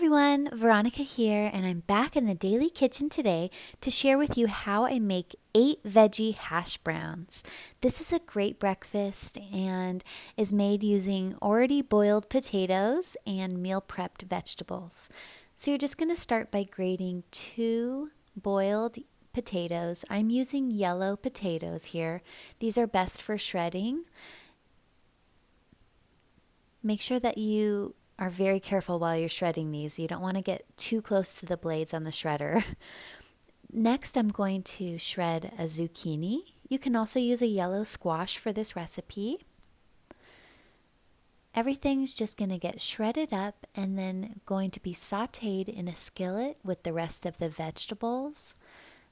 everyone, Veronica here, and I'm back in the daily kitchen today to share with you how I make 8 veggie hash browns. This is a great breakfast and is made using already boiled potatoes and meal prepped vegetables. So you're just going to start by grating 2 boiled potatoes. I'm using yellow potatoes here. These are best for shredding. Make sure that you are very careful while you're shredding these. You don't want to get too close to the blades on the shredder. Next, I'm going to shred a zucchini. You can also use a yellow squash for this recipe. Everything's just going to get shredded up and then going to be sauteed in a skillet with the rest of the vegetables.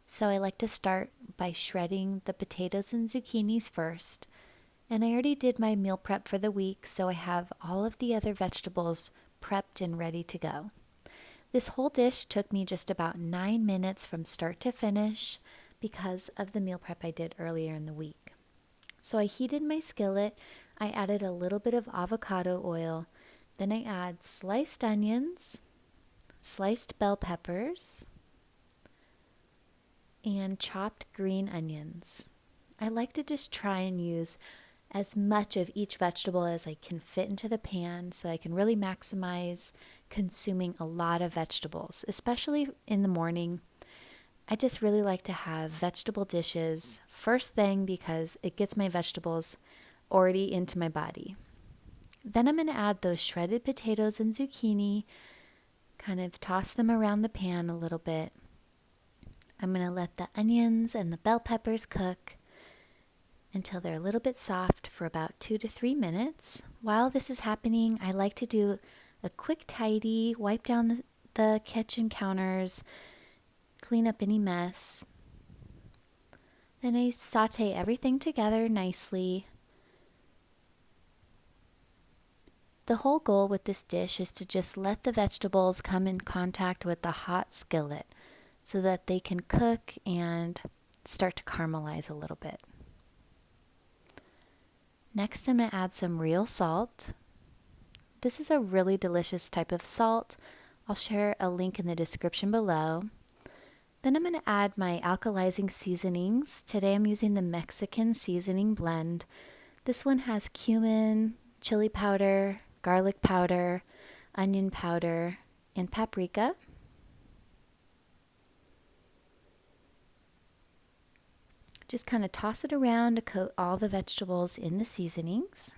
So I like to start by shredding the potatoes and zucchinis first. And I already did my meal prep for the week, so I have all of the other vegetables prepped and ready to go. This whole dish took me just about 9 minutes from start to finish because of the meal prep I did earlier in the week. So I heated my skillet, I added a little bit of avocado oil, then I add sliced onions, sliced bell peppers, and chopped green onions. I like to just try and use as much of each vegetable as I can fit into the pan so I can really maximize consuming a lot of vegetables, especially in the morning. I just really like to have vegetable dishes first thing because it gets my vegetables already into my body. Then I'm going to add those shredded potatoes and zucchini, kind of toss them around the pan a little bit. I'm going to let the onions and the bell peppers cook until they're a little bit soft for about 2 to 3 minutes. While this is happening, I like to do a quick tidy, wipe down the kitchen counters, clean up any mess. Then I saute everything together nicely. The whole goal with this dish is to just let the vegetables come in contact with the hot skillet so that they can cook and start to caramelize a little bit. Next, I'm going to add some real salt. This is a really delicious type of salt. I'll share a link in the description below. Then I'm going to add my alkalizing seasonings. Today I'm using the Mexican seasoning blend. This one has cumin, chili powder, garlic powder, onion powder, and paprika. Just kind of toss it around to coat all the vegetables in the seasonings.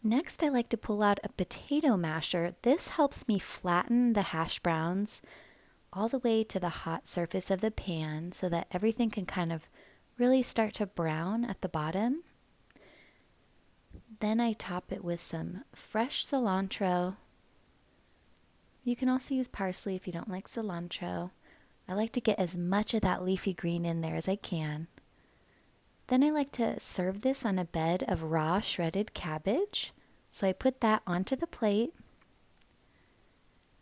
Next, I like to pull out a potato masher. This helps me flatten the hash browns all the way to the hot surface of the pan so that everything can kind of really start to brown at the bottom. Then I top it with some fresh cilantro. You can also use parsley if you don't like cilantro. I like to get as much of that leafy green in there as I can. Then I like to serve this on a bed of raw shredded cabbage. So I put that onto the plate.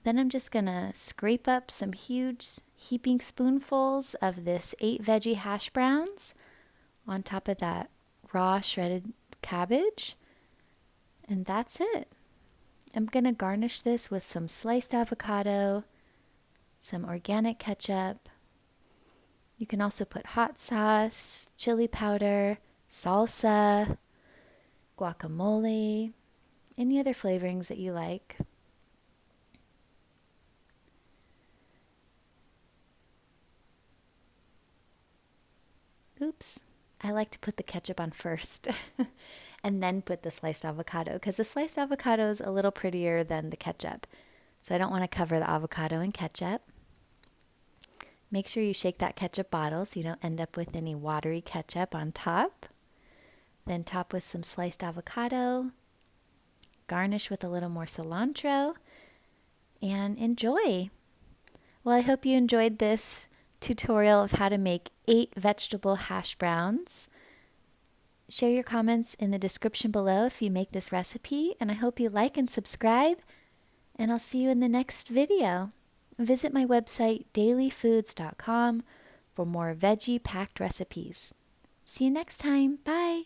Then I'm just going to scrape up some huge heaping spoonfuls of this 8 veggie hash browns on top of that raw shredded cabbage. And that's it. I'm going to garnish this with some sliced avocado, some organic ketchup. You can also put hot sauce, chili powder, salsa, guacamole, any other flavorings that you like. Oops, I like to put the ketchup on first. And then put the sliced avocado because the sliced avocado is a little prettier than the ketchup. So I don't want to cover the avocado in ketchup. Make sure you shake that ketchup bottle so you don't end up with any watery ketchup on top. Then top with some sliced avocado. Garnish with a little more cilantro. And enjoy. Well, I hope you enjoyed this tutorial of how to make 8 vegetable hash browns. Share your comments in the description below if you make this recipe, and I hope you like and subscribe, and I'll see you in the next video. Visit my website, dailyfoods.com, for more veggie-packed recipes. See you next time. Bye.